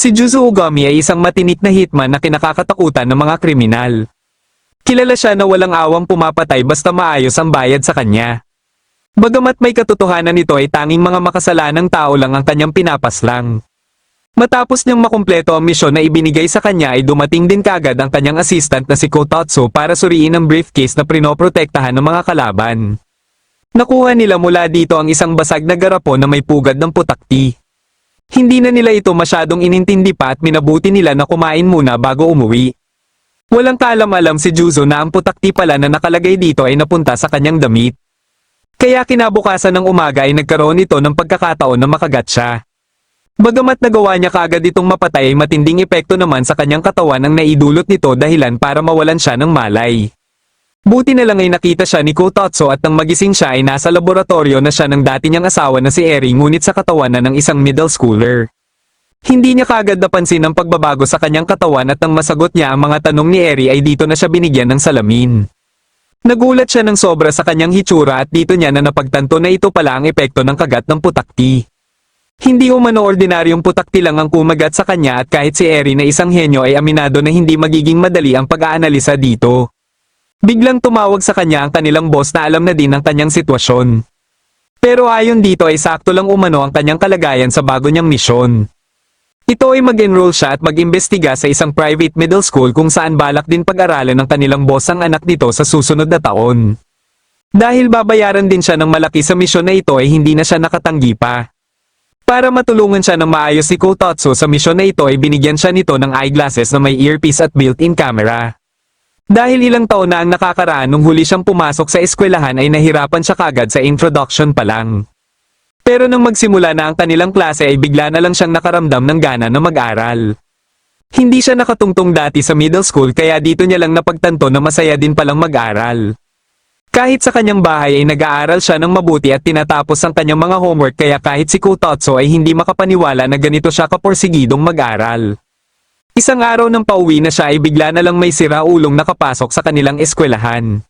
Si Juzo Ogami ay isang matinik na hitman na kinakatakutan ng mga kriminal. Kilala siya na walang awang pumapatay basta maayos ang bayad sa kanya. Bagamat may katotohanan nito ay tanging mga makasalanang tao lang ang kanyang pinapaslang. Matapos niyang makumpleto ang misyon na ibinigay sa kanya ay dumating din kagad ang kanyang assistant na si Kotatsu para suriin ang briefcase na prinoprotektahan ng mga kalaban. Nakuha nila mula dito ang isang basag na garapon na may pugad ng putakti. Hindi na nila ito masyadong inintindi pa at minabuti nila na kumain muna bago umuwi. Walang kaalam-alam si Juzo na ang putakti pala na nakalagay dito ay napunta sa kanyang damit. Kaya kinabukasan ng umaga ay nagkaroon ito ng pagkakataon na makagat siya. Bagamat nagawa niya kaagad itong mapatay ay matinding epekto naman sa kanyang katawan ang naidulot nito dahilan para mawalan siya ng malay. Buti na lang ay nakita siya ni Kotatsu at nang magising siya ay nasa laboratorio na siya ng dati niyang asawa na si Eri ngunit sa katawan na ng isang middle schooler. Hindi niya kaagad napansin ang pagbabago sa kanyang katawan at nang masagot niya ang mga tanong ni Eri ay dito na siya binigyan ng salamin. Nagulat siya ng sobra sa kanyang hitsura at dito niya na napagtanto na ito pala ang epekto ng kagat ng putakti. Hindi umano ordinaryong putakti lang ang kumagat sa kanya at kahit si Eri na isang henyo ay aminado na hindi magiging madali ang pag-aanalisa dito. Biglang tumawag sa kanya ang kanilang boss na alam na din ang kanyang sitwasyon. Pero ayon dito ay sakto lang umano ang kanyang kalagayan sa bago niyang misyon. Ito ay mag-enroll siya at mag-imbestiga sa isang private middle school kung saan balak din pag-aralan ng kanilang boss ang anak nito sa susunod na taon. Dahil babayaran din siya ng malaki sa misyon na ito ay hindi na siya nakatanggi pa. Para matulungan siya ng maayos si Kotatsu sa misyon na ito ay binigyan siya nito ng eyeglasses na may earpiece at built-in camera. Dahil ilang taon na ang nakakaraan nung huli siyang pumasok sa eskwelahan ay nahirapan siya kagad sa introduction pa lang. Pero nang magsimula na ang kanilang klase ay bigla na lang siyang nakaramdam ng gana na mag-aral. Hindi siya nakatungtong dati sa middle school kaya dito niya lang napagtanto na masaya din palang mag-aral. Kahit sa kanyang bahay ay nag-aaral siya ng mabuti at tinatapos ang kanyang mga homework kaya kahit si Kotatsu ay hindi makapaniwala na ganito siya kaporsigidong mag-aral. Isang araw nang pauwi na siya ay bigla na lang may siraulong nakapasok sa kanilang eskwelahan.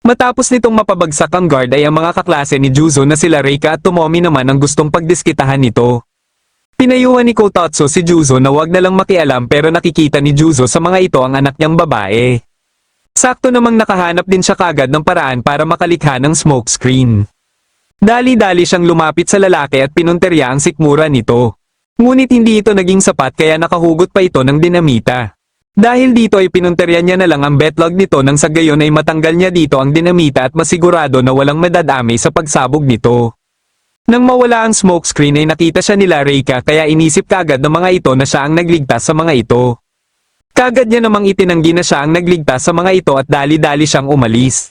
Matapos nitong mapabagsak ang guard ay ang mga kaklase ni Juzo na sila Reika at Tomomi naman ang gustong pagdiskitahan nito. Pinayuhan ni Kotatsu si Juzo na wag na lang makialam pero nakikita ni Juzo sa mga ito ang anak niyang babae. Sakto namang nakahanap din siya kagad ng paraan para makalikha ng smoke screen. Dali-dali siyang lumapit sa lalaki at pinunterya ang sikmura nito. Ngunit hindi ito naging sapat kaya nakahugot pa ito ng dinamita. Dahil dito ay pinunterya niya na lang ang betlog nito nang sa gayon ay matanggal niya dito ang dinamita at masigurado na walang madadami sa pagsabog nito. Nang mawala ang smoke screen ay nakita siya nila Reika kaya inisip kagad ng mga ito na siya ang nagligtas sa mga ito. Kagad niya namang itinanggi na siya ang nagligtas sa mga ito at dali-dali siyang umalis.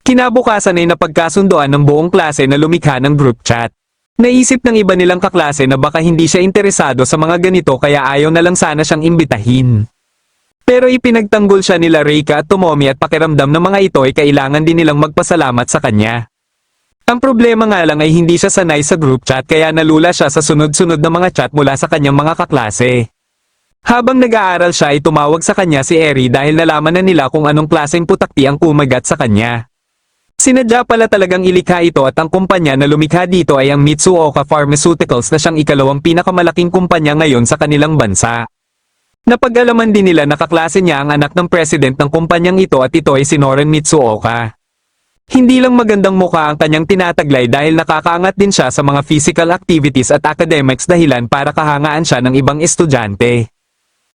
Kinabukasan ay napagkasundoan ng buong klase na lumikha ng group chat. Naisip ng iba nilang kaklase na baka hindi siya interesado sa mga ganito kaya ayaw na lang sana siyang imbitahin. Pero ipinagtanggol siya nila Reika at Tomomi at pakiramdam ng mga ito ay kailangan din nilang magpasalamat sa kanya. Ang problema nga lang ay hindi siya sanay sa group chat kaya nalula siya sa sunod-sunod na mga chat mula sa kanyang mga kaklase. Habang nag-aaral siya ay tumawag sa kanya si Eri dahil nalaman na nila kung anong klaseng putakti ang kumagat sa kanya. Sinadya pala talagang ilikha ito at ang kumpanya na lumikha dito ay ang Mitsuoka Pharmaceuticals na siyang ikalawang pinakamalaking kumpanya ngayon sa kanilang bansa. Napag-alaman din nila na kaklase niya ang anak ng president ng kumpanyang ito at ito ay si Noren Mitsuoka. Hindi lang magandang mukha ang kanyang tinataglay dahil nakakaangat din siya sa mga physical activities at academics dahilan para kahangaan siya ng ibang estudyante.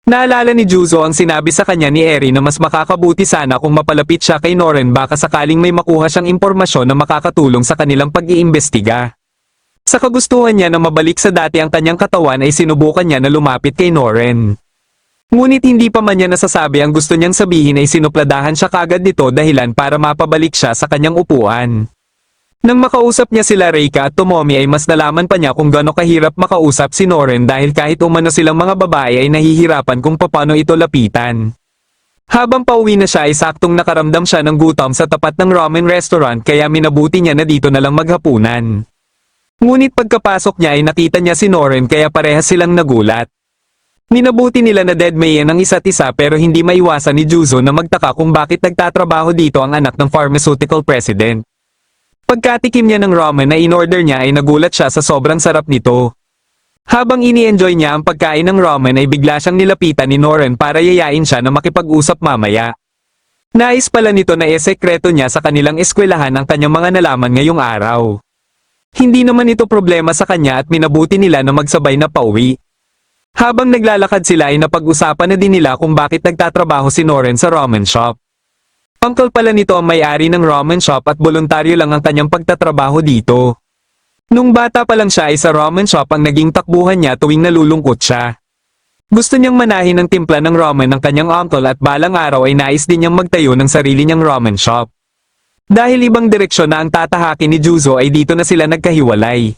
Naalala ni Juzo ang sinabi sa kanya ni Eri na mas makakabuti sana kung mapalapit siya kay Noren baka sakaling may makuha siyang impormasyon na makakatulong sa kanilang pag-iimbestiga. Sa kagustuhan niya na mabalik sa dati ang kanyang katawan ay sinubukan niya na lumapit kay Noren. Ngunit hindi pa man niya nasasabi ang gusto niyang sabihin ay sinupladahan siya kagad nito dahilan para mapabalik siya sa kanyang upuan. Nang makausap niya sila Reika at Tomomi ay mas nalaman pa niya kung gaano kahirap makausap si Noren dahil kahit umano silang mga babae ay nahihirapan kung paano ito lapitan. Habang pauwi na siya ay saktong nakaramdam siya ng gutom sa tapat ng ramen restaurant kaya minabuti niya na dito na lang maghapunan. Ngunit pagkapasok niya ay nakita niya si Noren kaya parehas silang nagulat. Minabuti nila na deadmayan ang isa't isa pero hindi maiwasan ni Juzo na magtaka kung bakit nagtatrabaho dito ang anak ng pharmaceutical president. Pagkatikim niya ng ramen na in-order niya ay nagulat siya sa sobrang sarap nito. Habang ini-enjoy niya ang pagkain ng ramen ay bigla siyang nilapitan ni Noren para yayain siya na makipag-usap mamaya. Nais pala nito na sekreto niya sa kanilang eskwelahan ang kanyang mga nalaman ngayong araw. Hindi naman ito problema sa kanya at minabuti nila na magsabay na pauwi. Habang naglalakad sila ay napag-usapan na din nila kung bakit nagtatrabaho si Noren sa ramen shop. Uncle pala nito ang may-ari ng ramen shop at voluntaryo lang ang kanyang pagtatrabaho dito. Nung bata pa lang siya ay sa ramen shop ang naging takbuhan niya tuwing nalulungkot siya. Gusto niyang manahin ang timpla ng ramen ng kanyang uncle at balang araw ay nais din niyang magtayo ng sarili niyang ramen shop. Dahil ibang direksyon na ang tatahakin ni Juzo ay dito na sila nagkahiwalay.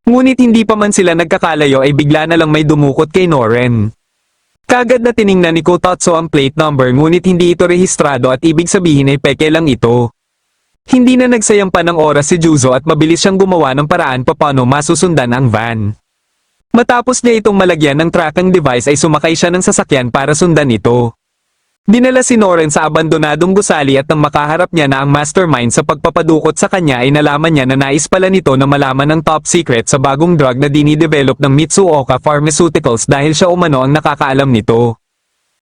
Ngunit hindi pa man sila nagkakalayo ay bigla na lang may dumukot kay Noren. Kagad na tiningnan ni Kotatsu ang plate number ngunit hindi ito rehistrado at ibig sabihin ay peke lang ito. Hindi na nagsayang pa ng oras si Juzo at mabilis siyang gumawa ng paraan paano masusundan ang van. Matapos niya itong malagyan ng tracking device ay sumakay siya ng sasakyan para sundan ito. Dinala si Noren sa abandonadong gusali at nang makaharap niya na ang mastermind sa pagpapadukot sa kanya ay nalaman niya na nais pala nito na malaman ang top secret sa bagong drug na dinidevelop ng Mitsuoka Pharmaceuticals dahil siya umano ang nakakaalam nito.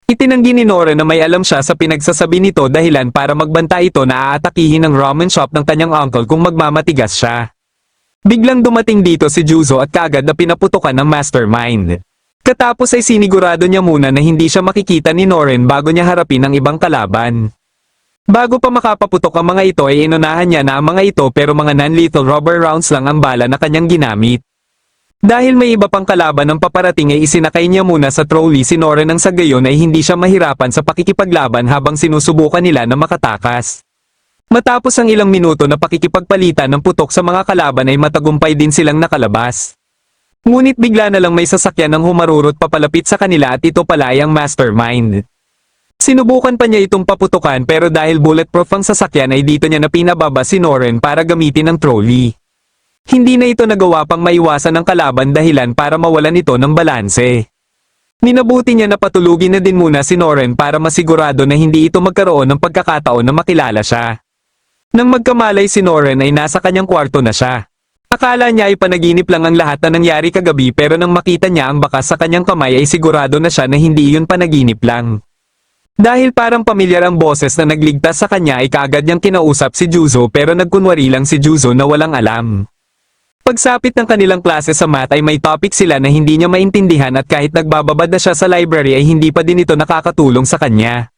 Itinanggi ni Noren na may alam siya sa pinagsasabi nito dahilan para magbanta ito na aatakihin ang ramen shop ng kanyang uncle kung magmamatigas siya. Biglang dumating dito si Juzo at kaagad na pinaputukan ng mastermind. Katapos ay sinigurado niya muna na hindi siya makikita ni Noren bago niya harapin ang ibang kalaban. Bago pa makapaputok ang mga ito ay inunahan niya na ang mga ito pero mga non-lethal rubber rounds lang ang bala na kanyang ginamit. Dahil may iba pang kalaban ng paparating ay isinakay niya muna sa trolley si Noren nang sa gayon ay hindi siya mahirapan sa pakikipaglaban habang sinusubukan nila na makatakas. Matapos ang ilang minuto na pakikipagpalitan ng putok sa mga kalaban ay matagumpay din silang nakalabas. Ngunit bigla na lang may sasakyan ng humarurot papalapit sa kanila at ito pala ay ang mastermind. Sinubukan pa niya itong paputukan pero dahil bulletproof ang sasakyan ay dito niya na pinababa si Noren para gamitin ang trolley. Hindi na ito nagawa pang maiwasan ng kalaban dahilan para mawalan ito ng balanse. Minabuti niya na patulugin na din muna si Noren para masigurado na hindi ito magkaroon ng pagkakataon na makilala siya. Nang magkamalay si Noren ay nasa kanyang kwarto na siya. Akala niya ay panaginip lang ang lahat na nangyari kagabi pero nang makita niya ang bakas sa kanyang kamay ay sigurado na siya na hindi iyon panaginip lang. Dahil parang pamilyar ang boses na nagligtas sa kanya ay kaagad niyang kinausap si Juzo pero nagkunwari lang si Juzo na walang alam. Pagsapit ng kanilang klase sa math ay may topic sila na hindi niya maintindihan at kahit nagbababad na siya sa library ay hindi pa din ito nakakatulong sa kanya.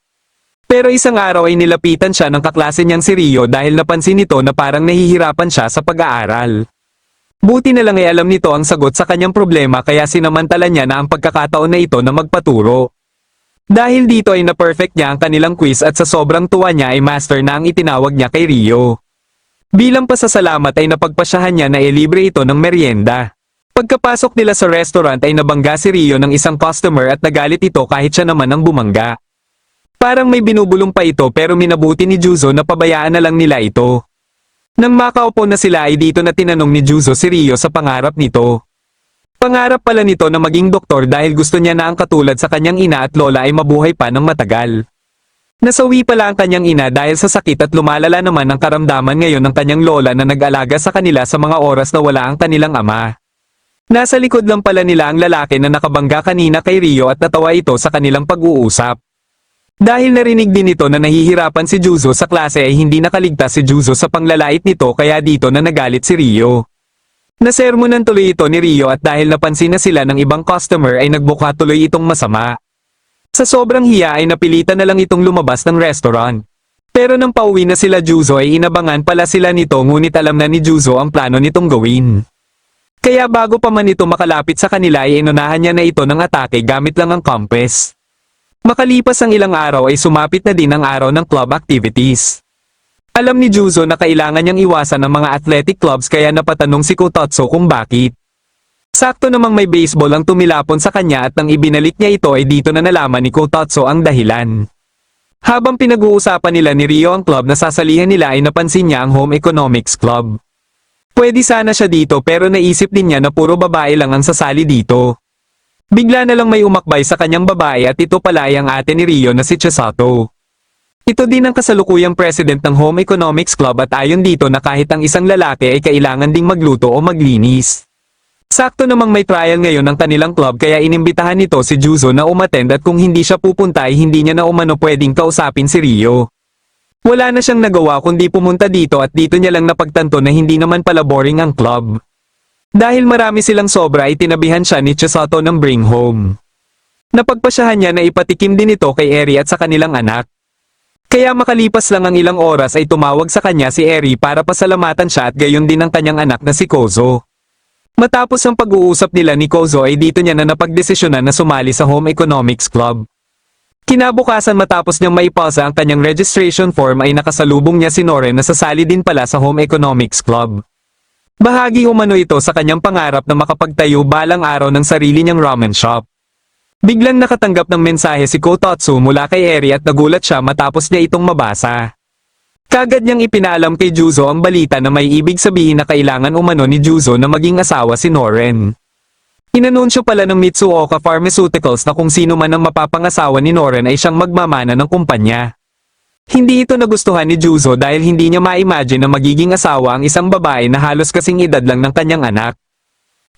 Pero isang araw ay nilapitan siya ng kaklase niyang si Rio dahil napansin nito na parang nahihirapan siya sa pag-aaral. Buti na lang ay alam nito ang sagot sa kanyang problema kaya sinamantala niya na ang pagkakataon na ito na magpaturo. Dahil dito ay na-perfect niya ang kanilang quiz at sa sobrang tuwa niya ay master na ang itinawag niya kay Rio. Bilang pasasalamat ay napagpasyahan niya na ilibre ito ng merienda. Pagkapasok nila sa restaurant ay nabangga si Rio ng isang customer at nagalit ito kahit siya naman ang bumangga. Parang may binubulong pa ito pero minabuti ni Juzo na pabayaan na lang nila ito. Nang makaupo na sila ay dito na tinanong ni Juzo si Rio sa pangarap nito. Pangarap pala nito na maging doktor dahil gusto niya na ang katulad sa kanyang ina at lola ay mabuhay pa ng matagal. Nasawi pala ang kanyang ina dahil sa sakit at lumalala naman ang karamdaman ngayon ng kanyang lola na nag-alaga sa kanila sa mga oras na wala ang kanilang ama. Nasa likod lang pala nila ang lalaki na nakabangga kanina kay Rio at natawa ito sa kanilang pag-uusap. Dahil narinig din ito na nahihirapan si Juzo sa klase ay hindi nakaligtas si Juzo sa panglalait nito kaya dito na nagalit si Rio. Nasermonan tuloy ito ni Rio at dahil napansin na sila ng ibang customer ay nagbuka tuloy itong masama. Sa sobrang hiya ay napilitan na lang itong lumabas ng restaurant. Pero nang pauwi na sila Juzo ay inabangan pala sila nito ngunit alam na ni Juzo ang plano nitong gawin. Kaya bago pa man ito makalapit sa kanila ay inunahan niya na ito ng atake gamit lang ang compass. Makalipas ang ilang araw ay sumapit na din ang araw ng club activities. Alam ni Juzo na kailangan niyang iwasan ang mga athletic clubs kaya napatanong si Kotatsu kung bakit. Sakto namang may baseball ang tumilapon sa kanya at nang ibinalik niya ito ay dito na nalaman ni Kotatsu ang dahilan. Habang pinag-uusapan nila ni Rio ang club na sasalihan nila ay napansin niya ang Home Economics Club. Pwede sana siya dito pero naisip din niya na puro babae lang ang sasali dito. Bigla na lang may umakbay sa kanyang babae at ito pala ay ang ate ni Rio na si Chisato. Ito din ang kasalukuyang president ng Home Economics Club at ayon dito na kahit ang isang lalaki ay kailangan ding magluto o maglinis. Sakto namang may trial ngayon ng kanilang club kaya inimbitahan nito si Juzo na umattend at kung hindi siya pupunta ay hindi niya na umano pwedeng kausapin si Rio. Wala na siyang nagawa kundi pumunta dito at dito niya lang napagtanto na hindi naman pala boring ang club. Dahil marami silang sobra ay tinabihan siya ni Chisato ng bring home. Napagpasyahan niya na ipatikim din ito kay Eri at sa kanilang anak. Kaya makalipas lang ang ilang oras ay tumawag sa kanya si Eri para pasalamatan siya at gayon din ang kanyang anak na si Kozo. Matapos ang pag-uusap nila ni Kozo ay dito niya na napagdesisyonan na sumali sa Home Economics Club. Kinabukasan matapos niyang maipasa ang kanyang registration form ay nakasalubong niya si Noren na sasali din pala sa Home Economics Club. Bahagi umano ito sa kanyang pangarap na makapagtayo balang araw ng sarili niyang ramen shop. Biglang nakatanggap ng mensahe si Kotatsu mula kay Eri at nagulat siya matapos niya itong mabasa. Kagad niyang ipinaalam kay Juzo ang balita na may ibig sabihin na kailangan umano ni Juzo na maging asawa si Noren. Inanunsyo pala ng Mitsuoka Pharmaceuticals na kung sino man ang mapapangasawa ni Noren ay siyang magmamana ng kumpanya. Hindi ito nagustuhan ni Juzo dahil hindi niya ma-imagine na magiging asawa ang isang babae na halos kasing edad lang ng kanyang anak.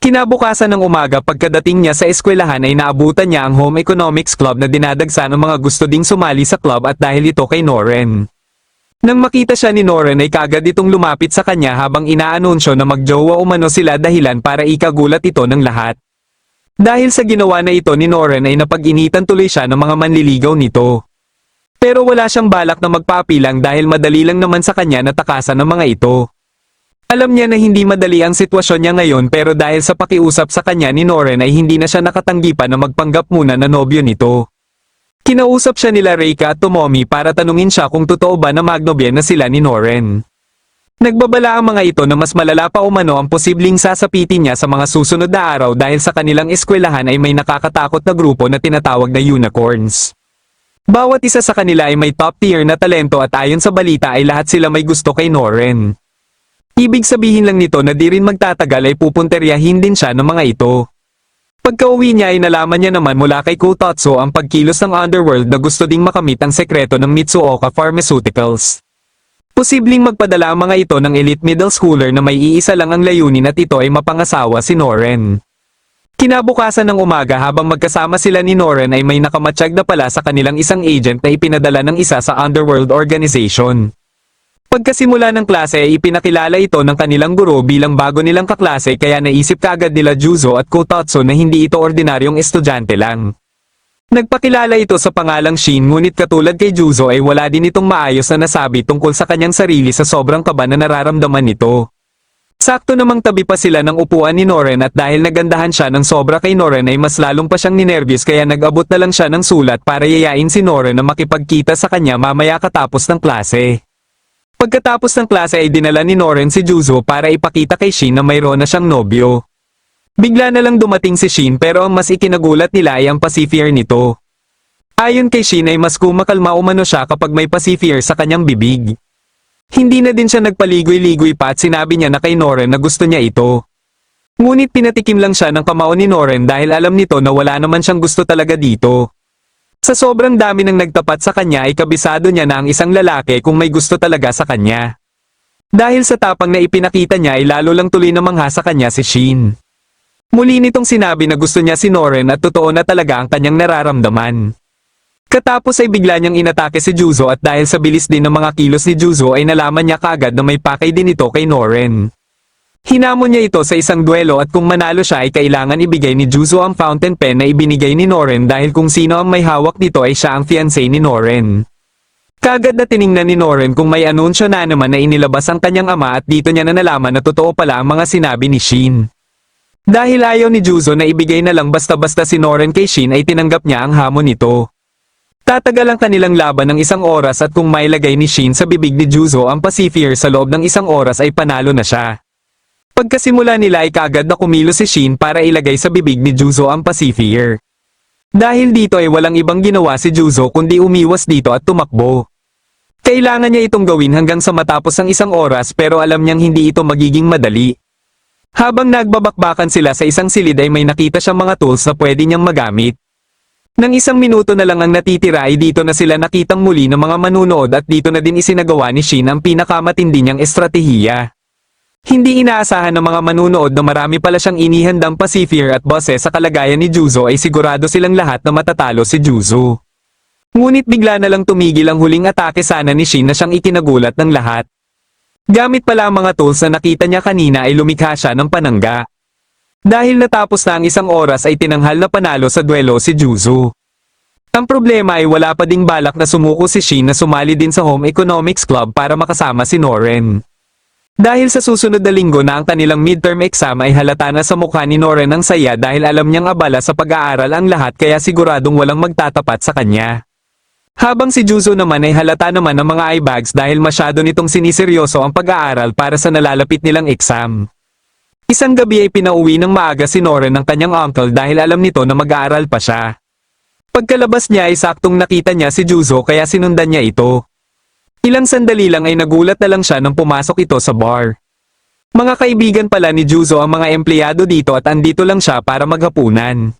Kinabukasan ng umaga pagkadating niya sa eskwelahan ay naabutan niya ang Home Economics Club na dinadagsa ng mga gusto ding sumali sa club at dahil ito kay Noren. Nang makita siya ni Noren ay kagad itong lumapit sa kanya habang inaanunsyo na magjowa umano sila dahilan para ikagulat ito ng lahat. Dahil sa ginawa na ito ni Noren ay napag-initan tuloy siya ng mga manliligaw nito. Pero wala siyang balak na magpapilang dahil madali lang naman sa kanya na takasan ng mga ito. Alam niya na hindi madali ang sitwasyon niya ngayon pero dahil sa pakiusap sa kanya ni Noren ay hindi na siya nakatanggi pa na magpanggap muna na nobyo nito. Kinausap siya nila Reika at Tomomi para tanungin siya kung totoo ba na magnobya na sila ni Noren. Nagbabala ang mga ito na mas malala pa umano ang posibleng sasapitin niya sa mga susunod na araw dahil sa kanilang eskwelahan ay may nakakatakot na grupo na tinatawag na unicorns. Bawat isa sa kanila ay may top tier na talento at ayon sa balita ay lahat sila may gusto kay Noren. Ibig sabihin lang nito na di rin magtatagal ay pupunteryahin din siya ng mga ito. Pagka-uwi niya ay nalaman niya naman mula kay Kotatsu ang pagkilos ng underworld na gusto ding makamit ang sekreto ng Mitsuoka Pharmaceuticals. Posibleng magpadala ang mga ito ng elite middle schooler na may iisa lang ang layunin at ito ay mapangasawa si Noren. Kinabukasan ng umaga habang magkasama sila ni Noren ay may nakamatsyag na pala sa kanilang isang agent na ipinadala ng isa sa underworld organization. Pagkasimula ng klase ay ipinakilala ito ng kanilang guro bilang bago nilang kaklase kaya naisip kaagad nila Juzo at Kotatsu na hindi ito ordinaryong estudyante lang. Nagpakilala ito sa pangalang Shin ngunit katulad kay Juzo ay wala din itong maayos na nasabi tungkol sa kanyang sarili sa sobrang kaba na nararamdaman nito. Sakto namang tabi pa sila ng upuan ni Noren at dahil nagandahan siya ng sobra kay Noren ay mas lalong pa siyang ninervyos kaya nag-abot na lang siya ng sulat para yayain si Noren na makipagkita sa kanya mamaya katapos ng klase. Pagkatapos ng klase ay dinala ni Noren si Juzo para ipakita kay Shin na mayroon na siyang nobyo. Bigla na lang dumating si Shin pero ang mas ikinagulat nila ay ang pacifier nito. Ayon kay Shin ay mas kumakalma umano siya kapag may pacifier sa kanyang bibig. Hindi na din siya nagpaligoy-ligoy pa at sinabi niya na kay Noren na gusto niya ito. Ngunit pinatikim lang siya ng kamao ni Noren dahil alam nito na wala naman siyang gusto talaga dito. Sa sobrang dami ng nagtapat sa kanya ay kabisado niya na ang isang lalaki kung may gusto talaga sa kanya. Dahil sa tapang na ipinakita niya ay lalo lang tuloy na mangha sa kanya si Shin. Muli nitong sinabi na gusto niya si Noren at totoo na talaga ang kanyang nararamdaman. Katapos ay bigla niyang inatake si Juzo at dahil sa bilis din ng mga kilos ni Juzo ay nalaman niya kaagad na may pakay din ito kay Noren. Hinamon niya ito sa isang duelo at kung manalo siya ay kailangan ibigay ni Juzo ang fountain pen na ibinigay ni Noren dahil kung sino ang may hawak nito ay siya ang fiancé ni Noren. Kagad na tiningnan ni Noren kung may anunsyo na naman na inilabas ang kanyang ama at dito niya na nalaman na totoo pala ang mga sinabi ni Shin. Dahil ayaw ni Juzo na ibigay na lang basta-basta si Noren kay Shin ay tinanggap niya ang hamon nito. Tatagal ang kanilang laban ng isang oras at kung mailagay ni Shin sa bibig ni Juzo ang pacifier sa loob ng isang oras ay panalo na siya. Pagkasimula nila ay kaagad na kumilos si Shin para ilagay sa bibig ni Juzo ang pacifier. Dahil dito ay walang ibang ginawa si Juzo kundi umiwas dito at tumakbo. Kailangan niya itong gawin hanggang sa matapos ang isang oras pero alam niyang hindi ito magiging madali. Habang nagbabakbakan sila sa isang silid ay may nakita siyang mga tools na pwede niyang magamit. Nang isang minuto na lang ang natitira ay dito na sila nakitang muli ng mga manunood at dito na din isinagawa ni Shin ang pinakamatindi niyang estratehiya. Hindi inaasahan ng mga manunood na marami pala siyang inihandang pacifier at boses sa kalagayan ni Juzo ay sigurado silang lahat na matatalo si Juzo. Ngunit bigla na lang tumigil ang huling atake sana ni Shin na siyang ikinagulat ng lahat. Gamit pala ang mga tools na nakita niya kanina ay lumikha siya ng panangga. Dahil natapos na ang isang oras ay tinanghal na panalo sa duelo si Juzo. Ang problema ay wala pa ding balak na sumuko si Shin na sumali din sa Home Economics Club para makasama si Noren. Dahil sa susunod na linggo na ang kanilang midterm exam ay halata na sa mukha ni Noren ang saya dahil alam niyang abala sa pag-aaral ang lahat kaya siguradong walang magtatapat sa kanya. Habang si Juzo naman ay halata naman ng mga eyebags dahil masyado nitong siniseryoso ang pag-aaral para sa nalalapit nilang exam. Isang gabi ay pinauwi ng maaga si Noren ng kanyang uncle dahil alam nito na mag-aaral pa siya. Pagkalabas niya ay saktong nakita niya si Juzo kaya sinundan niya ito. Ilang sandali lang ay nagulat na lang siya nang pumasok ito sa bar. Mga kaibigan pala ni Juzo ang mga empleyado dito at andito lang siya para maghapunan.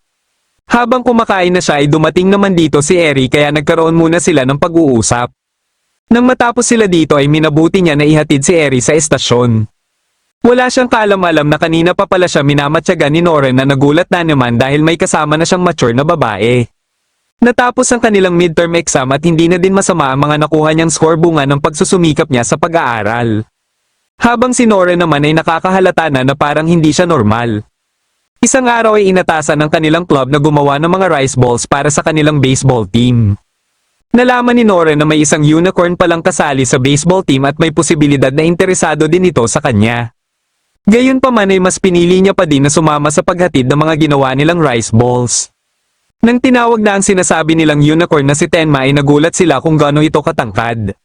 Habang kumakain na siya ay dumating naman dito si Eri kaya nagkaroon muna sila ng pag-uusap. Nang matapos sila dito ay minabuti niya na ihatid si Eri sa estasyon. Wala siyang kaalam-alam na kanina pa pala siya minamatyaga ni Noren na nagulat na naman dahil may kasama na siyang mature na babae. Natapos ang kanilang midterm exam at hindi na din masama ang mga nakuha niyang score bunga ng pagsusumikap niya sa pag-aaral. Habang si Noren naman ay nakakahalata na parang hindi siya normal. Isang araw ay inatasan ng kanilang club na gumawa ng mga rice balls para sa kanilang baseball team. Nalaman ni Noren na may isang unicorn palang kasali sa baseball team at may posibilidad na interesado din ito sa kanya. Gayunpaman ay mas pinili niya pa din na sumama sa paghatid ng mga ginawa nilang rice balls. Nang tinawag na ang sinasabi nilang unicorn na si Tenma ay nagulat sila kung gaano ito katangkad.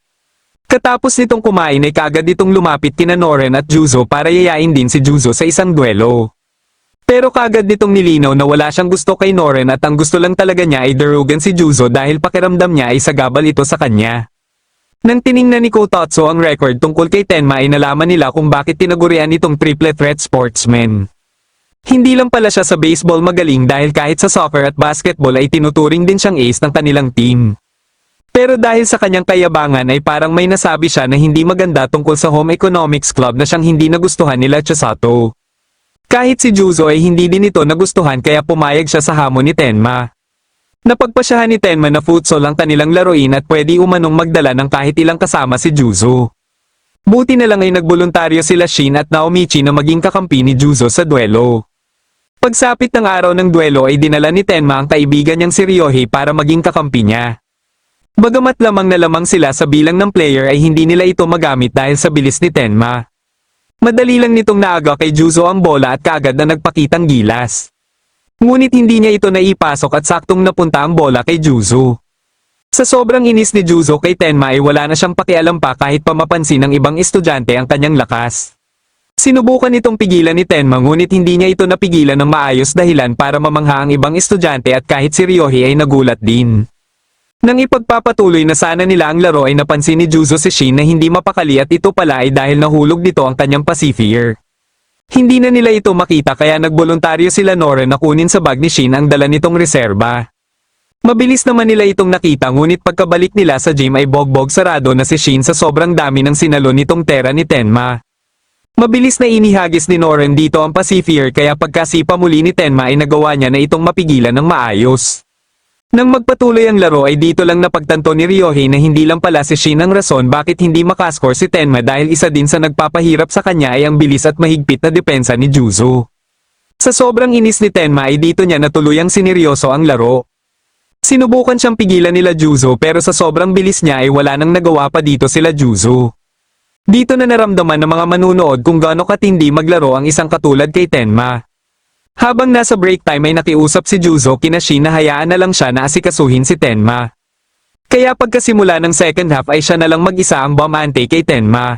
Katapos nitong kumain ay kagad itong lumapit kina Noren at Juzo para yayain din si Juzo sa isang duelo. Pero kagad nitong nilinaw na wala siyang gusto kay Noren at ang gusto lang talaga niya ay darugan si Juzo dahil pakiramdam niya ay sagabal ito sa kanya. Nang tiningnan ni Kotatsu ang record tungkol kay Tenma ay nalaman nila kung bakit tinagurian itong triple threat sportsman. Hindi lang pala siya sa baseball magaling dahil kahit sa soccer at basketball ay tinuturing din siyang ace ng kanilang team. Pero dahil sa kanyang kayabangan ay parang may nasabi siya na hindi maganda tungkol sa Home Economics Club na siyang hindi nagustuhan nila Chisato. Kahit si Juzo ay hindi din ito nagustuhan kaya pumayag siya sa hamon ni Tenma. Napagpasyahan ni Tenma na futsal ang kanilang laruin at pwede umanong magdala ng kahit ilang kasama si Juzo. Buti na lang ay nagboluntaryo sila Shin at Naomichi na maging kakampi ni Juzo sa duelo. Pagsapit ng araw ng duelo ay dinala ni Tenma ang kaibigan niyang si Ryohei para maging kakampi niya. Bagamat lamang na lamang sila sa bilang ng player ay hindi nila ito magamit dahil sa bilis ni Tenma. Madali lang nitong naaga kay Juzo ang bola at kaagad na nagpakitang gilas. Ngunit hindi niya ito naipasok at saktong napunta ang bola kay Juzo. Sa sobrang inis ni Juzo kay Tenma ay wala na siyang pakialam pa kahit pa mapansin ng ibang estudyante ang kanyang lakas. Sinubukan itong pigilan ni Tenma ngunit hindi niya ito napigilan ng maayos dahilan para mamangha ang ibang estudyante at kahit si Ryohei ay nagulat din. Nang ipagpapatuloy na sana nila ang laro ay napansin ni Juzo si Shin na hindi mapakali at ito pala ay dahil nahulog nito ang kanyang pacifier. Hindi na nila ito makita kaya nagboluntaryo sila Noren na kunin sa bag ni Shin ang dala nitong reserba. Mabilis naman nila itong nakita ngunit pagkabalik nila sa gym ay bogbog sarado na si Shin sa sobrang dami ng sinalo nitong tera ni Tenma. Mabilis na inihagis ni Noren dito ang pacifier kaya pagkasipa muli ni Tenma ay nagawa niya na itong mapigilan ng maayos. Nang magpatuloy ang laro ay dito lang napagtanto ni Ryohei na hindi lang pala si Shin ang rason bakit hindi makascore si Tenma dahil isa din sa nagpapahirap sa kanya ay ang bilis at mahigpit na depensa ni Juzo. Sa sobrang inis ni Tenma ay dito niya natuluyang sineryoso ang laro. Sinubukan siyang pigilan nila Juzo pero sa sobrang bilis niya ay wala nang nagawa pa dito sila Juzo. Dito na naramdaman ng mga manunood kung gaano katindi maglaro ang isang katulad kay Tenma. Habang nasa break time ay nakiusap si Juzo kina Shin na hayaan na lang siya na asikasuhin si Tenma. Kaya pagkasimula ng second half ay siya na lang mag-isa ang bomante kay Tenma.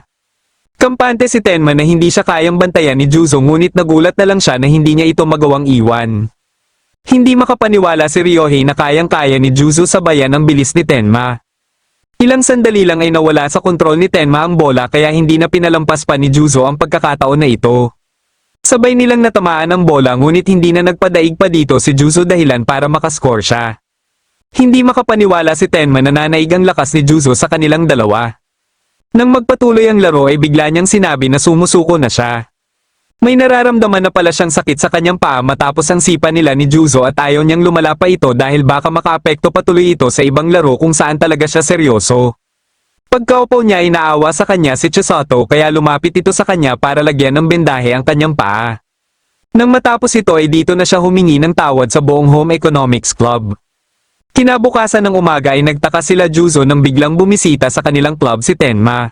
Kampante si Tenma na hindi siya kayang bantayan ni Juzo ngunit nagulat na lang siya na hindi niya ito magawang iwan. Hindi makapaniwala si Ryohei na kayang-kaya ni Juzo sabayan ang bilis ni Tenma. Ilang sandali lang ay nawala sa kontrol ni Tenma ang bola kaya hindi na pinalampas pa ni Juzo ang pagkakataon na ito. Sabay nilang natamaan ang bola ngunit hindi na nagpadaig pa dito si Juzo dahilan para makascore siya. Hindi makapaniwala si Tenma na nanaig ang lakas ni Juzo sa kanilang dalawa. Nang magpatuloy ang laro ay bigla niyang sinabi na sumusuko na siya. May nararamdaman na pala siyang sakit sa kanyang paa matapos ang sipa nila ni Juzo at ayaw niyang lumala pa ito dahil baka makaapekto patuloy ito sa ibang laro kung saan talaga siya seryoso. Pagkaupo niya ay naawa sa kanya si Chisato kaya lumapit ito sa kanya para lagyan ng bendahe ang kanyang paa. Nang matapos ito ay dito na siya humingi ng tawad sa buong Home Economics Club. Kinabukasan ng umaga ay nagtaka sila Juzo nang biglang bumisita sa kanilang club si Tenma.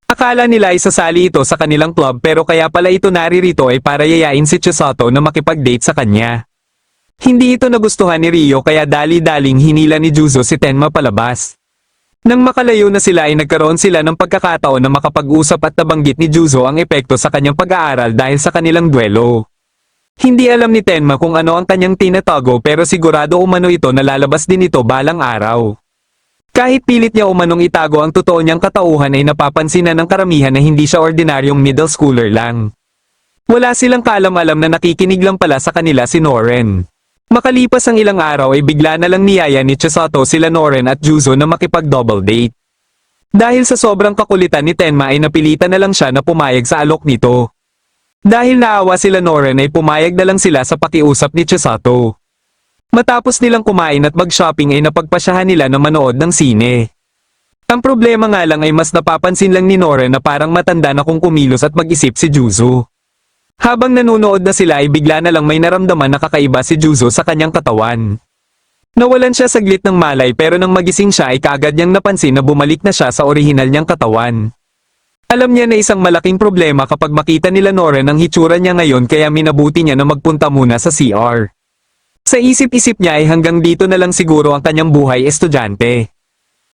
Akala nila ay sasali ito sa kanilang club pero kaya pala ito naririto ay para yayain si Chisato na makipag-date sa kanya. Hindi ito nagustuhan ni Ryo kaya dali-daling hinila ni Juzo si Tenma palabas. Nang makalayo na sila ay nagkaroon sila ng pagkakataon na makapag-usap at nabanggit ni Juzo ang epekto sa kanyang pag-aaral dahil sa kanilang duelo. Hindi alam ni Tenma kung ano ang kanyang tinatago pero sigurado umano ito na lalabas din ito balang araw. Kahit pilit niya umanong itago ang totoo niyang katauhan ay napapansin na ng karamihan na hindi siya ordinaryong middle schooler lang. Wala silang kaalam-alam na nakikinig lang pala sa kanila si Noren. Makalipas ang ilang araw ay bigla na lang niyaya ni Chisato sila Noren at Juzo na makipag-double date. Dahil sa sobrang kakulitan ni Tenma ay napilitan na lang siya na pumayag sa alok nito. Dahil naawa sila Noren ay pumayag na lang sila sa pakiusap ni Chisato. Matapos nilang kumain at mag-shopping ay napagpasyahan nila na manood ng sine. Ang problema nga lang ay mas napapansin lang ni Noren na parang matanda na kung kumilos at mag-isip si Juzo. Habang nanunood na sila ay bigla na lang may naramdaman na kakaiba si Juzo sa kanyang katawan. Nawalan siya saglit ng malay pero nang magising siya ay kaagad niyang napansin na bumalik na siya sa orihinal niyang katawan. Alam niya na isang malaking problema kapag makita nila Noren ang hitsura niya ngayon kaya minabuti niya na magpunta muna sa CR. Sa isip-isip niya ay hanggang dito na lang siguro ang kanyang buhay estudyante.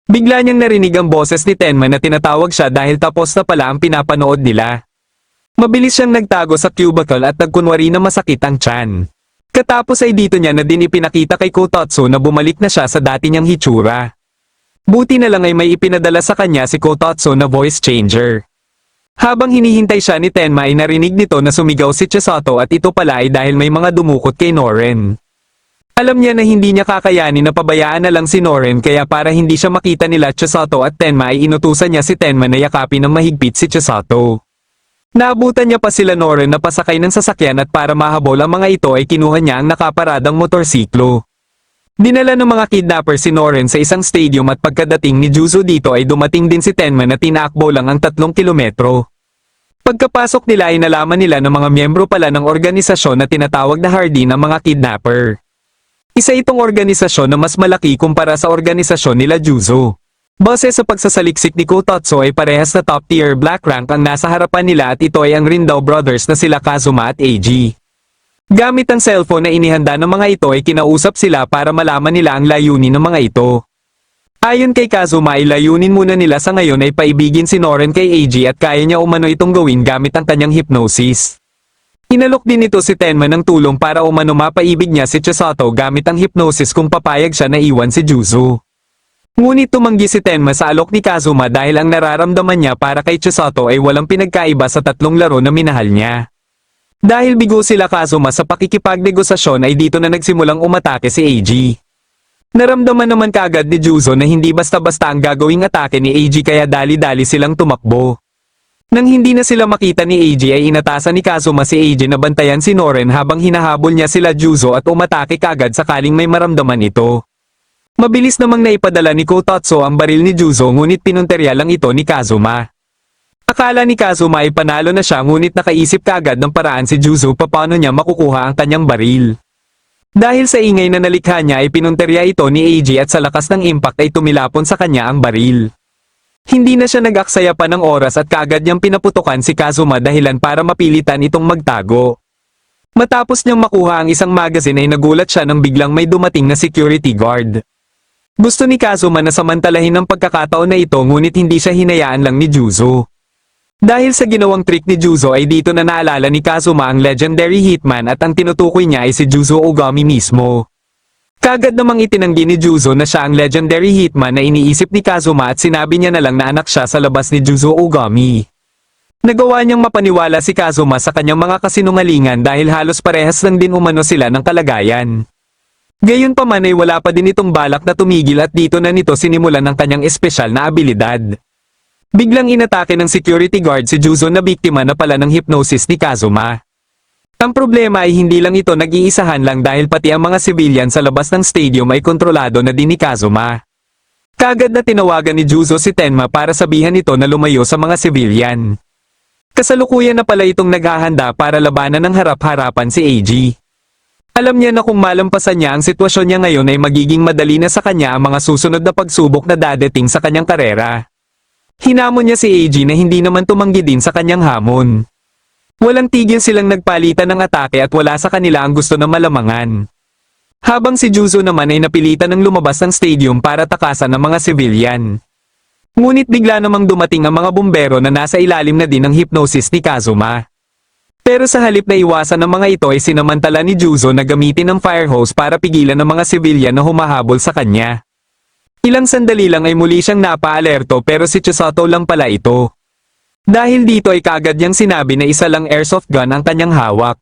Bigla niyang narinig ang boses ni Tenma na tinatawag siya dahil tapos na pala ang pinapanood nila. Mabilis siyang nagtago sa cubicle at nagkunwari na masakit ang tiyan. Katapos ay dito niya na din ipinakita kay Kotatsu na bumalik na siya sa dati niyang hitsura. Buti na lang ay may ipinadala sa kanya si Kotatsu na voice changer. Habang hinihintay siya ni Tenma ay narinig nito na sumigaw si Chisato at ito pala ay dahil may mga dumukot kay Noren. Alam niya na hindi niya kakayanin na pabayaan na lang si Noren kaya para hindi siya makita nila Chisato at Tenma ay inutusan niya si Tenma na yakapin ng mahigpit si Chisato. Naabutan niya pa sila Noren na pasakay ng sasakyan at para mahabol ang mga ito ay kinuha niya ang nakaparadang motorsiklo. Dinala ng mga kidnapper si Noren sa isang stadium at pagkadating ni Juzo dito ay dumating din si Tenma na tinaakbo lang ang 3 kilometro. Pagkapasok nila ay nalaman nila na mga miyembro pala ng organisasyon na tinatawag na Hardin ang mga kidnapper. Isa itong organisasyon na mas malaki kumpara sa organisasyon nila Juzo. Base sa pagsasaliksik ni Kotatsu ay parehas na top tier black rank ang nasa harapan nila at ito ay ang Rindao brothers na sila Kazuma at Eiji. Gamit ang cellphone na inihanda ng mga ito ay kinausap sila para malaman nila ang layunin ng mga ito. Ayon kay Kazuma ay layunin muna nila sa ngayon ay paibigin si Noren kay Eiji at kaya niya umano itong gawin gamit ang kanyang hypnosis. Inalok din nito si Tenma ng tulong para umano mapaibig niya si Chisato gamit ang hypnosis kung papayag siya na iwan si Juzo. Ngunit tumanggi si Tenma sa alok ni Kazuma dahil ang nararamdaman niya para kay Chisato ay walang pinagkaiba sa 3 laro na minahal niya. Dahil bigo sila Kazuma sa pakikipagnegosasyon ay dito na nagsimulang umatake si Eiji. Naramdaman naman kaagad ni Juzo na hindi basta-basta ang gagawing atake ni Eiji kaya dali-dali silang tumakbo. Nang hindi na sila makita ni Eiji ay inatasan ni Kazuma si Eiji na bantayan si Noren habang hinahabol niya sila Juzo at umatake kaagad sakaling may maramdaman ito. Mabilis namang naipadala ni Kotatsu ang baril ni Juzo ngunit pinunterya lang ito ni Kazuma. Akala ni Kazuma ay panalo na siya ngunit nakaisip kaagad ng paraan si Juzo paano niya makukuha ang kanyang baril. Dahil sa ingay na nalikha niya ay pinunterya ito ni Eiji at sa lakas ng impact ay tumilapon sa kanya ang baril. Hindi na siya nag-aksaya pa ng oras at kaagad niyang pinaputukan si Kazuma dahilan para mapilitan itong magtago. Matapos niyang makuha ang isang magazine ay nagulat siya nang biglang may dumating na security guard. Gusto ni Kazuma na samantalahin ang pagkakataon na ito ngunit hindi siya hinayaan lang ni Juzo. Dahil sa ginawang trick ni Juzo ay dito na naalala ni Kazuma ang legendary hitman at ang tinutukoy niya ay si Juzo Ogami mismo. Kaagad namang itinanggi ni Juzo na siya ang legendary hitman na iniisip ni Kazuma at sinabi niya na lang na anak siya sa labas ni Juzo Ogami. Nagawa niyang mapaniwala si Kazuma sa kanyang mga kasinungalingan dahil halos parehas lang din umano sila ng kalagayan. Gayunpaman ay wala pa din itong balak na tumigil at dito na nito sinimulan ang kanyang espesyal na abilidad. Biglang inatake ng security guard si Juzo na biktima na pala ng hypnosis ni Kazuma. Ang problema ay hindi lang ito nag-iisahan lang dahil pati ang mga civilian sa labas ng stadium ay kontrolado na din ni Kazuma. Kagad na tinawagan ni Juzo si Tenma para sabihan ito na lumayo sa mga civilian. Kasalukuyan na pala itong naghahanda para labanan ng harap-harapan si AG. Alam niya na kung malampasan niya ang sitwasyon niya ngayon ay magiging madali na sa kanya ang mga susunod na pagsubok na dadating sa kanyang karera. Hinamon niya si AG na hindi naman tumanggi din sa kanyang hamon. Walang tigil silang nagpalitan ng atake at wala sa kanila ang gusto na malamangan. Habang si Juzo naman ay napilitan ng lumabas ng stadium para takasan ng mga civilian. Ngunit bigla namang dumating ang mga bumbero na nasa ilalim na din ng hypnosis ni Kazuma. Pero sa halip na iwasan ng mga ito ay sinamantala ni Juzo na gamitin ang fire hose para pigilan ng mga civilian na humahabol sa kanya. Ilang sandali lang ay muli siyang napaalerto pero si Chisato lang pala ito. Dahil dito ay kaagad niyang sinabi na isa lang airsoft gun ang kanyang hawak.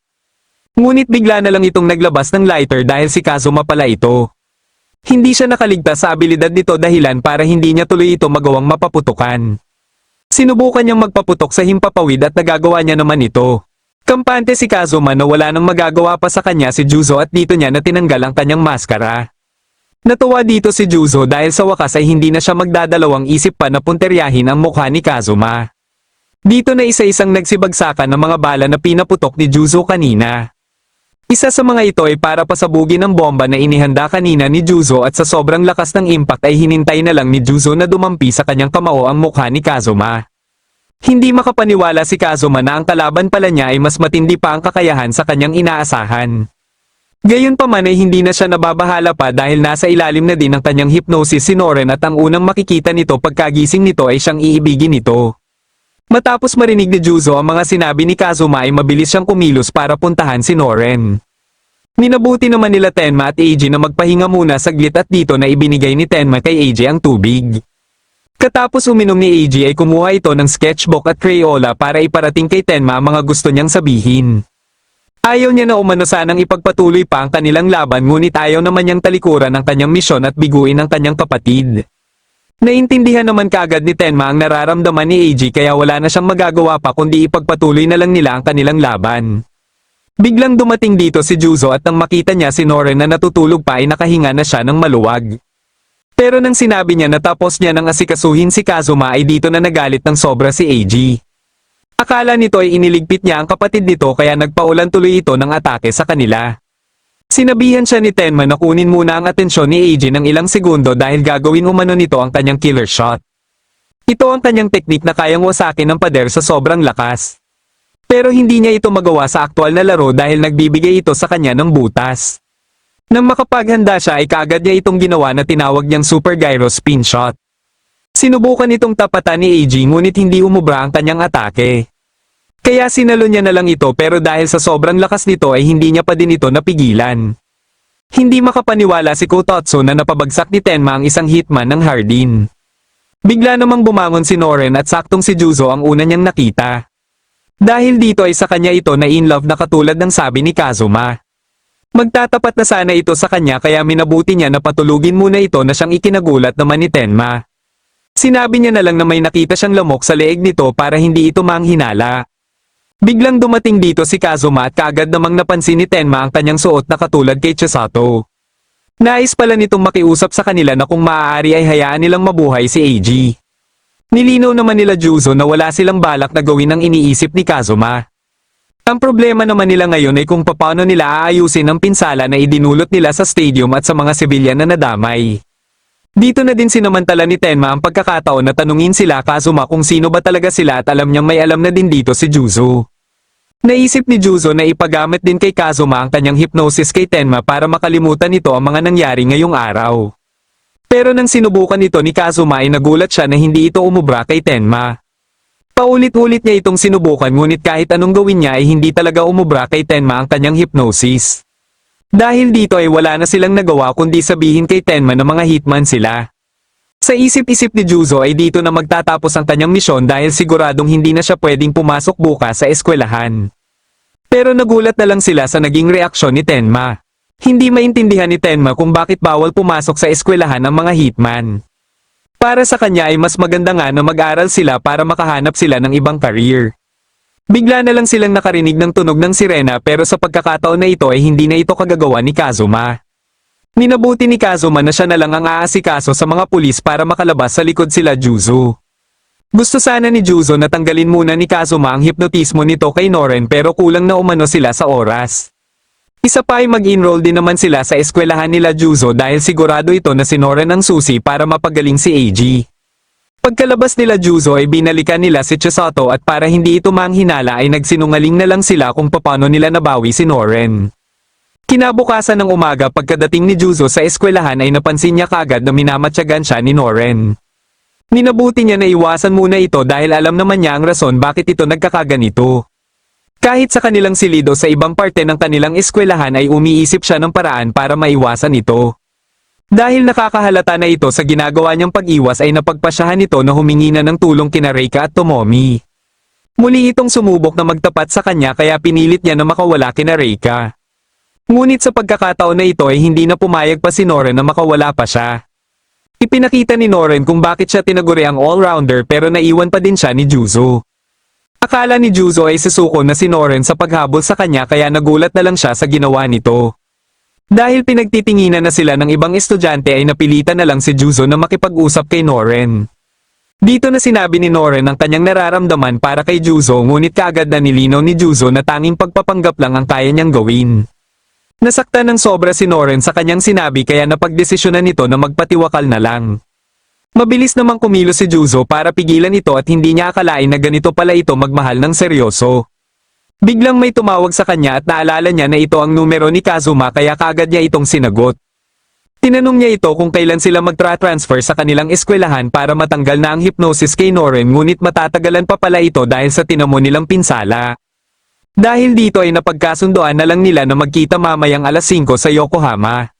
Ngunit bigla na lang itong naglabas ng lighter dahil si Kazuma pala ito. Hindi siya nakaligtas sa abilidad nito dahilan para hindi niya tuloy ito magawang mapaputukan. Sinubukan niyang magpaputok sa himpapawid at nagagawa niya naman ito. Kampante si Kazuma na wala nang magagawa pa sa kanya si Juzo at dito niya na tinanggal ang kanyang maskara. Natuwa dito si Juzo dahil sa wakas ay hindi na siya magdadalawang isip pa na punteryahin ang mukha ni Kazuma. Dito na isa-isang nagsibagsakan ng mga bala na pinaputok ni Juzo kanina. Isa sa mga ito ay para pasabugin ang bomba na inihanda kanina ni Juzo at sa sobrang lakas ng impact ay hinintay na lang ni Juzo na dumampi sa kanyang kamao ang mukha ni Kazuma. Hindi makapaniwala si Kazuma na ang kalaban pala niya ay mas matindi pa ang kakayahan sa kanyang inaasahan. Gayunpaman ay hindi na siya nababahala pa dahil nasa ilalim na din ng kanyang hypnosis si Noren at ang unang makikita nito pagkagising nito ay siyang iibigin nito. Matapos marinig ni Juzo ang mga sinabi ni Kazuma ay mabilis siyang kumilos para puntahan si Noren. Minabuti naman nila Tenma at Eiji na magpahinga muna saglit at dito na ibinigay ni Tenma kay Eiji ang tubig. Katapos uminom ni Eiji ay kumuha ito ng sketchbook at Crayola para iparating kay Tenma ang mga gusto niyang sabihin. Ayaw niya na umano sanang ipagpatuloy pa ang kanilang laban ngunit ayaw naman niyang talikuran ang kanyang misyon at biguin ang kanyang kapatid. Naintindihan naman kaagad ni Tenma ang nararamdaman ni Eiji kaya wala na siyang magagawa pa kundi ipagpatuloy na lang nila ang kanilang laban. Biglang dumating dito si Juzo at nang makita niya si Noren na natutulog pa ay nakahinga na siya ng maluwag. Pero nang sinabi niya na tapos niya nang asikasuhin si Kazuma ay dito na nagalit ng sobra si Eiji. Akala nito ay iniligpit niya ang kapatid nito kaya nagpaulan tuloy ito ng atake sa kanila. Sinabihan siya ni Tenma na kunin muna ang atensyon ni Eiji ng ilang segundo dahil gagawin umano nito ang kanyang killer shot. Ito ang kanyang teknik na kayang wasakin ng pader sa sobrang lakas. Pero hindi niya ito magawa sa aktual na laro dahil nagbibigay ito sa kanya ng butas. Nang makapaghanda siya ay kaagad niya itong ginawa na tinawag niyang Super Gyro Spin Shot. Sinubukan itong tapatan ni Eiji ngunit hindi umubra ang kanyang atake. Kaya sinalo niya na lang ito pero dahil sa sobrang lakas nito ay hindi niya pa din ito napigilan. Hindi makapaniwala si Kotatsu na napabagsak ni Tenma ang isang hitman ng Hardin. Bigla namang bumangon si Noren at saktong si Juzo ang una niyang nakita. Dahil dito ay sa kanya ito na in love na katulad ng sabi ni Kazuma. Magtatapat na sana ito sa kanya kaya minabuti niya na patulugin muna ito na siyang ikinagulat naman ni Tenma. Sinabi niya na lang na may nakita siyang lamok sa leeg nito para hindi ito manghinala. Biglang dumating dito si Kazuma at kaagad namang napansin ni Tenma ang kanyang suot na katulad kay Chisato. Nais pala nitong makiusap sa kanila na kung maaari ay hayaan nilang mabuhay si Eiji. Nilinaw naman nila Juzo na wala silang balak na gawin ang iniisip ni Kazuma. Ang problema naman nila ngayon ay kung paano nila aayusin ang pinsala na idinulot nila sa stadium at sa mga sibilyan na nadamay. Dito na din sinamantala ni Tenma ang pagkakataon na tanungin sila Kazuma kung sino ba talaga sila at alam niyang may alam na din dito si Juzo. Naisip ni Juzo na ipagamit din kay Kazuma ang kanyang hypnosis kay Tenma para makalimutan nito ang mga nangyari ngayong araw. Pero nang sinubukan ito ni Kazuma ay nagulat siya na hindi ito umubra kay Tenma. Paulit-ulit niya itong sinubukan ngunit kahit anong gawin niya ay hindi talaga umubra kay Tenma ang kanyang hypnosis. Dahil dito ay wala na silang nagawa kundi sabihin kay Tenma na mga hitman sila. Sa isip-isip ni Juzo ay dito na magtatapos ang kanyang misyon dahil siguradong hindi na siya pwedeng pumasok bukas sa eskwelahan. Pero nagulat na lang sila sa naging reaksyon ni Tenma. Hindi maintindihan ni Tenma kung bakit bawal pumasok sa eskwelahan ang mga hitman. Para sa kanya ay mas maganda nga na mag-aral sila para makahanap sila ng ibang career. Bigla na lang silang nakarinig ng tunog ng sirena pero sa pagkakataon na ito ay hindi na ito kagagawa ni Kazuma. Minabuti ni Kazuma na siya na lang ang aasikaso sa mga pulis para makalabas sa likod sila Juzo. Gusto sana ni Juzo na tanggalin muna ni Kazuma ang hipnotismo nito kay Noren pero kulang na umano sila sa oras. Isa pa ay mag-enroll din naman sila sa eskwelahan nila Juzo dahil sigurado ito na si Noren ang susi para mapagaling si Eiji. Pagkalabas nila Juzo ay binalikan nila si Chisato at para hindi ito manghinala ay nagsinungaling na lang sila kung paano nila nabawi si Noren. Kinabukasan ng umaga pagkadating ni Juzo sa eskwelahan ay napansin niya kaagad na minamatyagan siya ni Noren. Minabuti niya na iwasan muna ito dahil alam naman niya ang rason bakit ito nagkakaganito. Kahit sa kanilang silido sa ibang parte ng kanilang eskwelahan ay umiisip siya ng paraan para maiwasan ito. Dahil nakakahalata na ito sa ginagawa niyang pag-iwas ay napagpasyahan nito na humingi na ng tulong kina Reika at Tomomi. Muli itong sumubok na magtapat sa kanya kaya pinilit niya na makawala kina Reika. Ngunit sa pagkakataon na ito ay hindi na pumayag pa si Noren na makawala pa siya. Ipinakita ni Noren kung bakit siya tinaguri ang all-rounder pero naiwan pa din siya ni Juzo. Akala ni Juzo ay susuko na si Noren sa paghabol sa kanya kaya nagulat na lang siya sa ginawa nito. Dahil pinagtitinginan na sila ng ibang estudyante ay napilitan na lang si Juzo na makipag-usap kay Noren. Dito na sinabi ni Noren ang kanyang nararamdaman para kay Juzo ngunit kaagad na nilinaw ni Juzo na tanging pagpapanggap lang ang kaya niyang gawin. Nasaktan ng sobra si Noren sa kanyang sinabi kaya napagdesisyonan nito na magpatiwakal na lang. Mabilis namang kumilos si Juzo para pigilan ito at hindi niya akalain na ganito pala ito magmahal ng seryoso. Biglang may tumawag sa kanya at naalala niya na ito ang numero ni Kazuma kaya kaagad niya itong sinagot. Tinanong niya ito kung kailan sila magtra-transfer sa kanilang eskwelahan para matanggal na ang hypnosis kay Noren ngunit matatagalan pa pala ito dahil sa tinamo nilang pinsala. Dahil dito ay napagkasundoan na lang nila na magkita mamayang alas 5 sa Yokohama.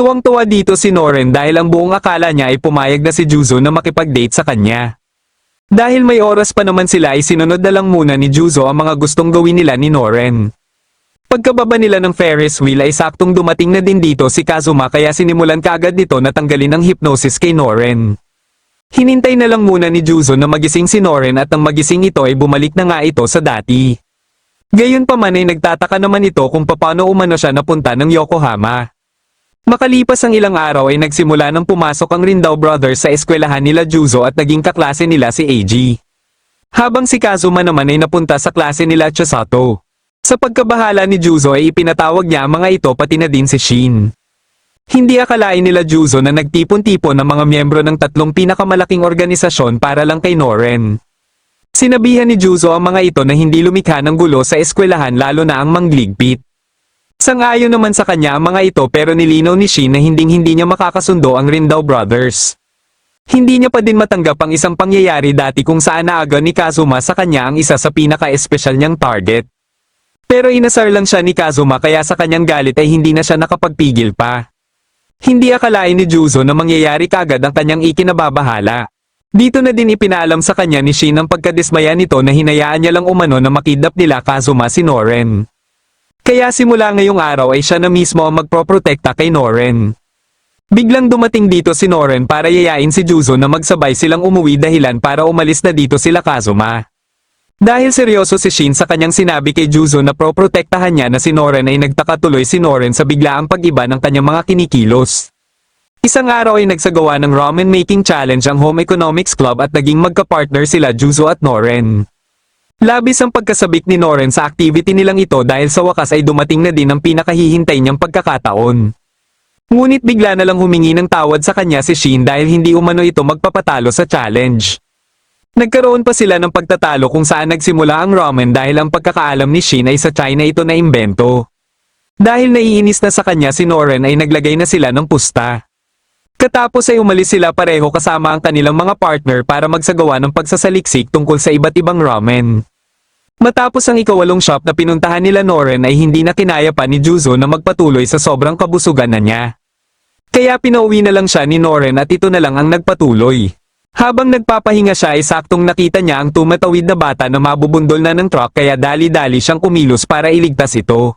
Tuwang-tuwa dito si Noren dahil ang buong akala niya ay pumayag na si Juzo na makipag-date sa kanya. Dahil may oras pa naman sila ay sinunod na lang muna ni Juzo ang mga gustong gawin nila ni Noren. Pagkababa nila ng Ferris wheel ay saktong dumating na din dito si Kazuma kaya sinimulan kaagad nito na tanggalin ang hypnosis kay Noren. Hinintay na lang muna ni Juzo na magising si Noren at nang magising ito ay bumalik na nga ito sa dati. Gayunpaman ay nagtataka naman ito kung paano umano siya napunta ng Yokohama. Makalipas ang ilang araw ay nagsimula nang pumasok ang Rindao Brothers sa eskwelahan nila Juzo at naging kaklase nila si Eiji. Habang si Kazuma naman ay napunta sa klase nila Chisato. Sa pagkabahala ni Juzo ay ipinatawag niya ang mga ito pati na din si Shin. Hindi akalain nila Juzo na nagtipon-tipon ng mga miyembro ng tatlong pinakamalaking organisasyon para lang kay Noren. Sinabihan ni Juzo ang mga ito na hindi lumikha ng gulo sa eskwelahan lalo na ang mangligpit. Sang-ayon naman sa kanya ang mga ito pero nilinaw ni Shin na hindi niya makakasundo ang Rindao Brothers. Hindi niya pa din matanggap ang isang pangyayari dati kung saan naaga ni Kazuma sa kanya ang isa sa pinaka-espesyal niyang target. Pero inasar lang siya ni Kazuma kaya sa kanyang galit ay hindi na siya nakapagpigil pa. Hindi akalain ni Juzo na mangyayari kagad ang kanyang ikinababahala. Dito na din ipinaalam sa kanya ni Shin ang pagkadismaya nito na hinayaan niya lang umano na makidnap nila Kazuma si Noren. Kaya simula ngayong araw ay siya na mismo ang magproprotekta kay Noren. Biglang dumating dito si Noren para yayain si Juzo na magsabay silang umuwi dahilan para umalis na dito sila Kazuma. Dahil seryoso si Shin sa kanyang sinabi kay Juzo na proprotektahan niya na si Noren ay nagtaka tuloy si Noren sa biglaang pag-iba ng kanyang mga kinikilos. Isang araw ay nagsagawa ng ramen making challenge ang Home Economics Club at naging magka-partner sila Juzo at Noren. Labis ang pagkasabik ni Noren sa activity nilang ito dahil sa wakas ay dumating na din ang pinakahihintay niyang pagkakataon. Ngunit bigla na lang humingi ng tawad sa kanya si Shin dahil hindi umano ito magpapatalo sa challenge. Nagkaroon pa sila ng pagtatalo kung saan nagsimula ang ramen dahil ang pagkakaalam ni Shin ay sa China ito na imbento. Dahil naiinis na sa kanya si Noren ay naglagay na sila ng pusta. Katapos ay umalis sila pareho kasama ang kanilang mga partner para magsagawa ng pagsasaliksik tungkol sa iba't ibang ramen. Matapos ang ikawalong shop na pinuntahan nila Noren ay hindi na kinaya pa ni Juzo na magpatuloy sa sobrang kabusugan na niya. Kaya pinauwi na lang siya ni Noren at ito na lang ang nagpatuloy. Habang nagpapahinga siya ay saktong nakita niya ang tumatawid na bata na mabubundol na ng truck kaya dali-dali siyang kumilos para iligtas ito.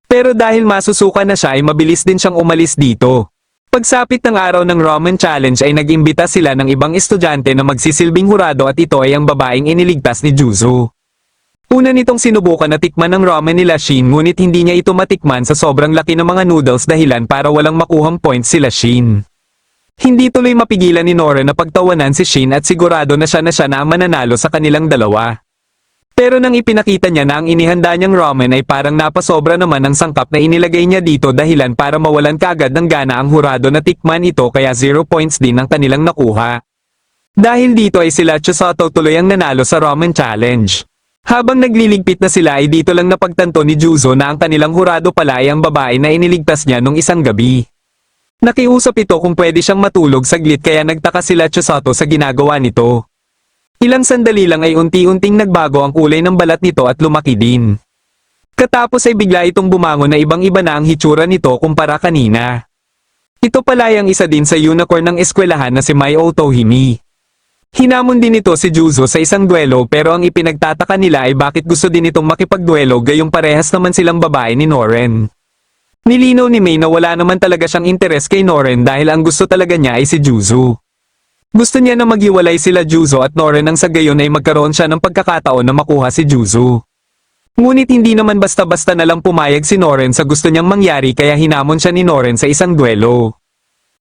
Pero dahil masusuka na siya ay mabilis din siyang umalis dito. Pagsapit ng araw ng ramen challenge ay nag-imbita sila ng ibang estudyante na magsisilbing hurado at ito ay ang babaeng iniligtas ni Juzo. Una nitong sinubukan na tikman ng ramen nila Shin ngunit hindi niya ito matikman sa sobrang laki ng mga noodles dahilan para walang makuhang points sila Shin. Hindi tuloy mapigilan ni Noren na pagtawanan si Shin at sigurado na siya na ang mananalo sa kanilang dalawa. Pero nang ipinakita niya na ang inihanda niyang ramen ay parang napasobra naman ang sangkap na inilagay niya dito dahilan para mawalan kaagad ng gana ang hurado na tikman ito kaya 0 points din ang kanilang nakuha. Dahil dito ay sila Chisato tuloy ang nanalo sa ramen challenge. Habang nagliligpit na sila ay dito lang napagtanto ni Juzo na ang kanilang hurado pala ay ang babae na iniligtas niya nung isang gabi. Nakiusap ito kung pwede siyang matulog saglit kaya nagtaka sila Chisato sa ginagawa nito. Ilang sandali lang ay unti-unting nagbago ang kulay ng balat nito at lumaki din. Katapos ay bigla itong bumangon na ibang-iba na ang hitsura nito kumpara kanina. Ito pala ang isa din sa unicorn ng eskwelahan na si Mai Otohime. Hinamon din ito si Juzo sa isang duelo pero ang ipinagtataka nila ay bakit gusto din itong makipagduelo gayong parehas naman silang babae ni Noren. Nilinaw ni Mei na wala naman talaga siyang interes kay Noren dahil ang gusto talaga niya ay si Juzo. Gusto niya na maghiwalay sila Juzo at Noren nang sa gayon ay magkaroon siya ng pagkakataon na makuha si Juzo. Ngunit hindi naman basta-basta na lang pumayag si Noren sa gusto niyang mangyari kaya hinamon siya ni Noren sa isang duelo.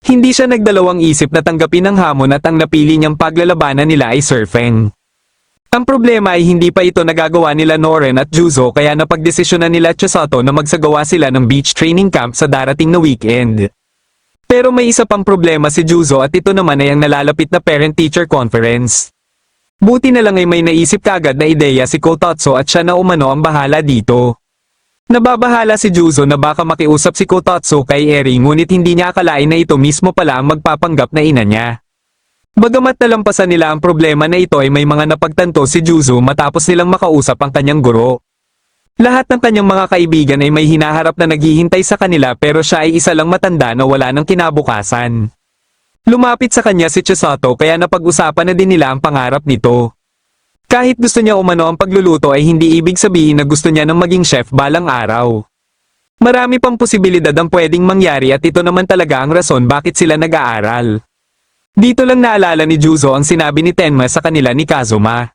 Hindi siya nagdalawang isip na tanggapin ang hamon at ang napili niyang paglalabanan nila ay surfing. Ang problema ay hindi pa ito nagagawa nila Noren at Juzo kaya napagdesisyonan nila Chisato na magsagawa sila ng beach training camp sa darating na weekend. Pero may isa pang problema si Juzo at ito naman ay ang nalalapit na parent-teacher conference. Buti na lang ay may naisip kaagad na ideya si Kotatsu at siya na umano ang bahala dito. Nababahala si Juzo na baka makiusap si Kotatsu kay Eri ngunit hindi niya akalain na ito mismo pala ang magpapanggap na ina niya. Bagamat nalampasan nila ang problema na ito ay may mga napagtanto si Juzo matapos nilang makausap ang kanyang guro. Lahat ng kanyang mga kaibigan ay may hinaharap na naghihintay sa kanila pero siya ay isa lang matanda na wala ng kinabukasan. Lumapit sa kanya si Chisato kaya napag-usapan na din nila ang pangarap nito. Kahit gusto niya umano ang pagluluto ay hindi ibig sabihin na gusto niya ng maging chef balang araw. Marami pang posibilidad ang pwedeng mangyari at ito naman talaga ang rason bakit sila nag-aaral. Dito lang naalala ni Juzo ang sinabi ni Tenma sa kanila ni Kazuma.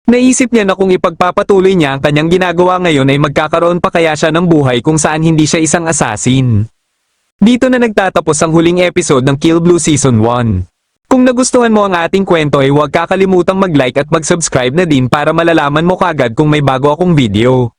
Naisip niya na kung ipagpapatuloy niya ang kanyang ginagawa ngayon ay magkakaroon pa kaya siya ng buhay kung saan hindi siya isang assassin. Dito na nagtatapos ang huling episode ng Kill Blue Season 1. Kung nagustuhan mo ang ating kwento ay huwag kakalimutang mag-like at mag-subscribe na din para malalaman mo kaagad kung may bago akong video.